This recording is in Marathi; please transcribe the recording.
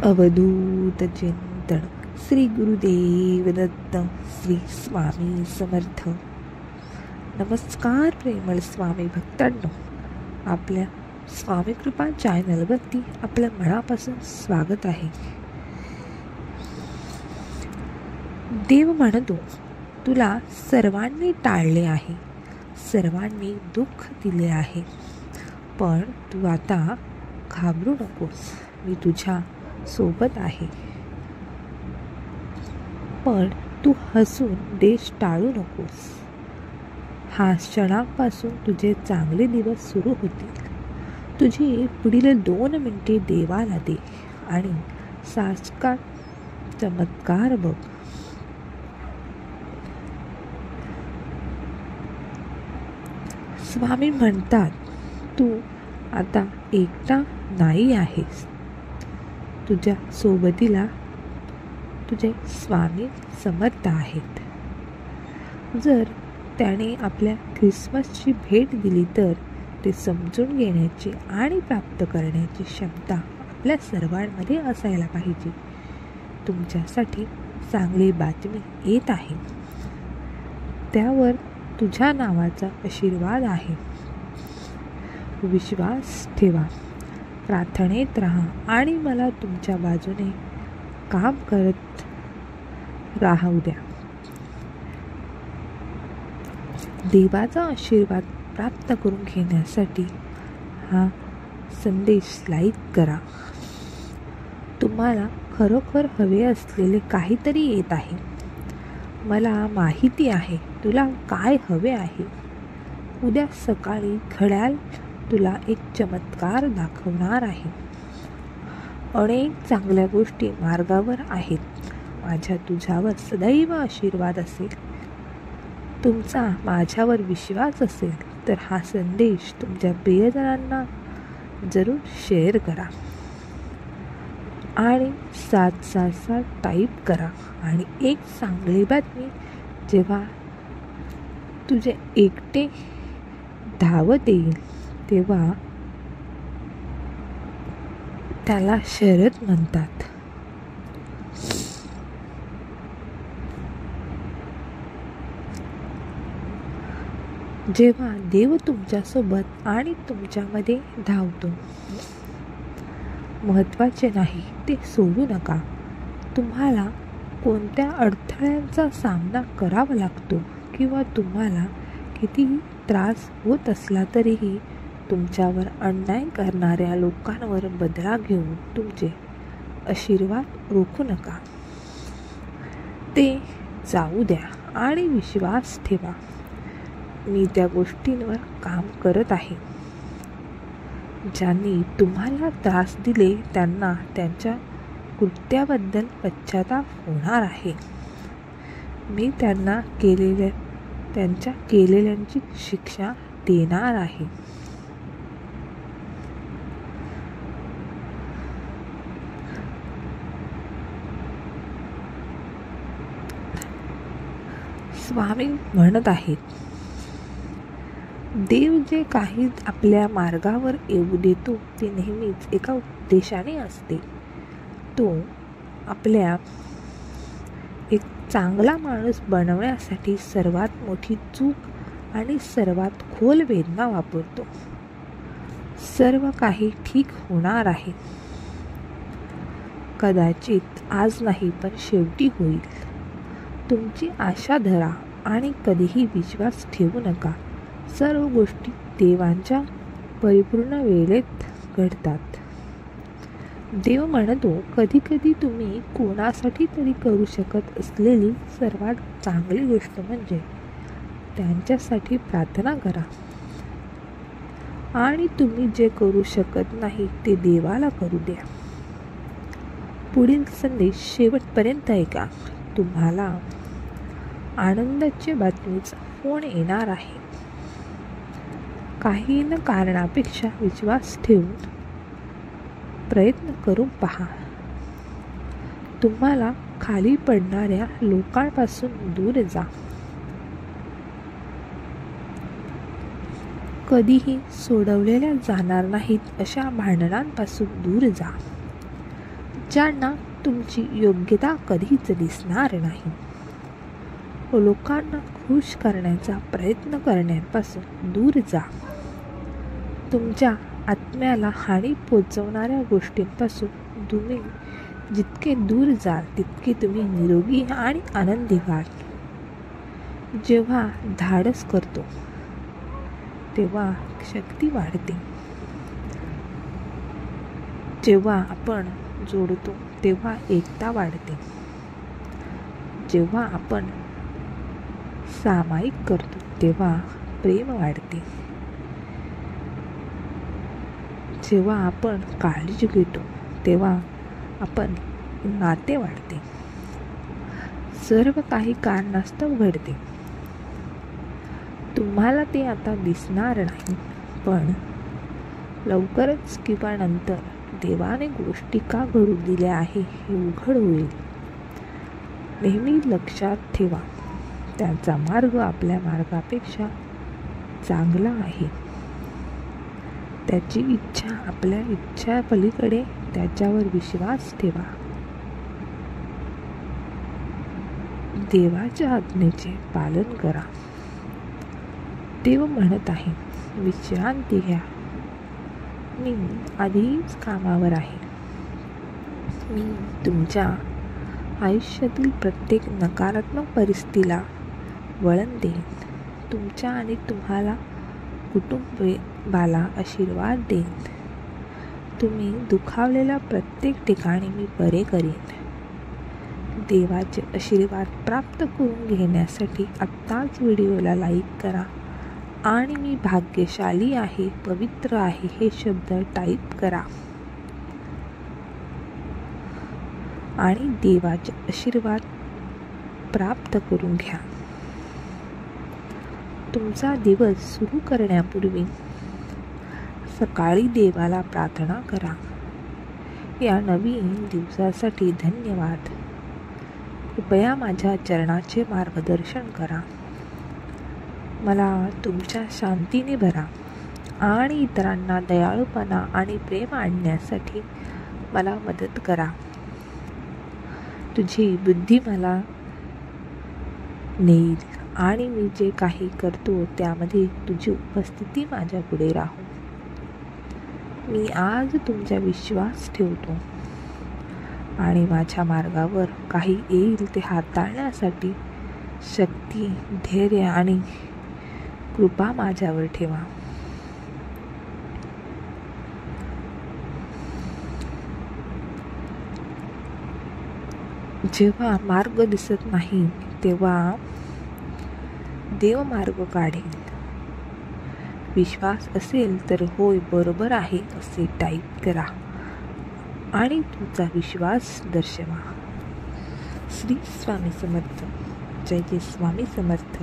अवधूत चिंतन श्री गुरुदेव दत्त श्री स्वामी समर्थ. नमस्कार प्रेमळ स्वामी भक्तांनो, आपल्या स्वामी कृपा चॅनलवरती आपलं मनापासून स्वागत आहे. देव म्हणतो, तुला सर्वांनी टाळले आहे, सर्वांनी दुःख दिले आहे, पण तू आता घाबरू नकोस, मी तुझ्या सोबत आहे. पण तू हसून देश टाळू नकोस. हा क्षणापासून तुझे चांगले दिवस सुरू होतील. तुझी पुढील 2 मिनिटे देवाला दे आणि साक्षात चमत्कार बघ. स्वामी म्हणतात, तू आता एकटा नाही आहेस. तुझ्या सोबतीला तुझे स्वामी समर्थ आहेत. जर त्याने आपल्या ख्रिसमसची भेट दिली तर ते समजून घेण्याची आणि प्राप्त करण्याची क्षमता आपल्या सर्वांमध्ये असायला पाहिजे. तुमच्यासाठी चांगली बातमी येत आहे. त्यावर तुझ्या नावाचा आशीर्वाद आहे. विश्वास ठेवा, प्रार्थनेत राहा आणि मला तुमच्या बाजूने काम करत राहू द्या. देवाचा आशीर्वाद प्राप्त करून घेण्यासाठी हा संदेश लाईक करा. तुम्हाला खरोखर हवे असलेले काहीतरी येत आहे. मला माहिती आहे तुला काय हवे आहे. उद्या सकाळी घड्याळ तुला एक चमत्कार दाखवणार आहे. अनेक चांगल्या गोष्टी मार्गावर आहेत. माझ्या तुझ्यावर सदैव आशीर्वाद असेल. तुमचा माझ्यावर विश्वास असेल तर हा संदेश तुमच्या प्रियजनांना जरूर शेअर करा आणि 777 टाईप करा. आणि एक चांगली बातमी, जेव्हा तुझे एकटे धावत येईल तेव्हा त्याला शर्यत म्हणतात. जेव्हा देव तुमच्यासोबत आणि तुमच्यामध्ये धावतो. महत्त्वाचे नाही ते सोडू नका. तुम्हाला कोणत्या अडथळ्यांचा सामना करावा लागतो किंवा तुम्हाला कितीही त्रास होत असला तरीही तुमच्यावर अन्याय करणाऱ्या लोकांवर बदला घेऊन तुमचे आशीर्वाद रोखू नका. ते जाऊ द्या आणि विश्वास ठेवा. मी त्या गोष्टींवर काम करत आहे. ज्यांनी तुम्हाला त्रास दिले त्यांना त्यांच्या कृत्याबद्दल पश्चाताप होणार आहे. मी त्यांना त्यांच्या केलेल्यांची शिक्षा देणार आहे. स्वामी म्हणत आहेत, देव जे काही आपल्या मार्गावर येऊ देतो ते नेहमीच एका उद्देशाने असते. तो आपल्या एक चांगला माणूस बनवण्यासाठी सर्वात मोठी चूक आणि सर्वात खोल वेदना वापरतो. सर्व काही ठीक होणार आहे. कदाचित आज नाही पण शेवटी होईल. तुमची आशा धरा आणि कधीही विश्वास ठेवू नका. सर्व गोष्टी देवांच्या परिपूर्ण वेळेत घडतात. देव म्हणतो, कधीकधी तुम्ही कोणासाठी तरी करू शकत असलेली सर्वात चांगली गोष्ट म्हणजे त्यांच्यासाठी प्रार्थना करा. आणि तुम्ही जे करू शकत नाही ते देवाला करू द्या. पुढील संदेश शेवटपर्यंत ऐका. तुम्हाला आनंदाच्या बातमीचा फोन येणार आहे. काही न कारणापेक्षा विश्वास ठेवून प्रयत्न करून पहा. तुम्हाला खाली पडणाऱ्या लोकांपासून दूर जा. कधीही सोडवलेल्या जाणार नाहीत अशा भांडणांपासून दूर जा. ज्यांना तुमची योग्यता कधीच दिसणार नाही. लोकांना खुश करण्याचा प्रयत्न करण्यापासून दूर जा. तुमच्या आत्म्याला हानी पोचवणाऱ्या गोष्टींपासून तुम्ही जितके दूर जाल तितके तुम्ही निरोगी आणि आनंदी व्हाल. जेव्हा धाडस करतो तेव्हा शक्ती वाढते. जेव्हा आपण जोडतो तेव्हा एकता वाढते. जेव्हा आपण सामायिक करतो तेव्हा प्रेम वाढते. जेव्हा आपण काळजी घेतो तेव्हा आपण नाते वाढते. सर्व काही कारणास्तव घडते. तुम्हाला ते आता दिसणार नाही, पण लवकरच किंवा नंतर देवाने गोष्टी का घडू दिल्या आहे हे उघड होईल. नेहमी लक्षात ठेवा, त्याचा मार्ग आपल्या मार्गापेक्षा चांगला आहे. त्याची इच्छा आपल्या इच्छा पलीकडे. त्याच्यावर विश्वास ठेवा. देवाच्या आज्ञेचे पालन करा. देव म्हणत आहे, विश्रांती घ्या. मी आधीच कामावर आहे. मी तुमच्या आयुष्यातील प्रत्येक नकारात्मक परिस्थितीला वळण देईन. तुमच्या आणि तुम्हाला कुटुंबाला आशीर्वाद देईन. तुम्ही दुखावलेल्या प्रत्येक ठिकाणी मी बरे करीन. देवाचे आशीर्वाद प्राप्त करून घेण्यासाठी आत्ताच व्हिडिओला लाईक करा आणि मी भाग्यशाली आहे, पवित्र आहे हे शब्द टाईप करा आणि देवाचे आशीर्वाद प्राप्त करून घ्या. तुमचा दिवस सुरू करण्यापूर्वी सकाळी देवाला प्रार्थना करा. या नवीन दिवसासाठी धन्यवाद. कृपया माझ्या चरणाचे मार्गदर्शन करा. मला तुमच्या शांतीने भरा आणि इतरांना दयाळूपणा आणि प्रेम आणण्यासाठी मला मदत करा. तुझी बुद्धी मला नेईल आणि मी जे काही करतो त्यामध्ये तुझी उपस्थिती माझ्या पुढे राहू. मी आज तुमचा विश्वास ठेवतो आणि माझ्या मार्गावर काही येईल ते हाताळण्यासाठी शक्ती, धैर्य आणि कृपा माझ्यावर ठेवा. जेव्हा मार्ग दिसत नाही तेव्हा देव मार्ग काढेल. विश्वास असेल तर होय, बरोबर आहे असे टाईप करा आणि तुमचा विश्वास दर्शवा. श्री स्वामी समर्थ. जय जय स्वामी समर्थ.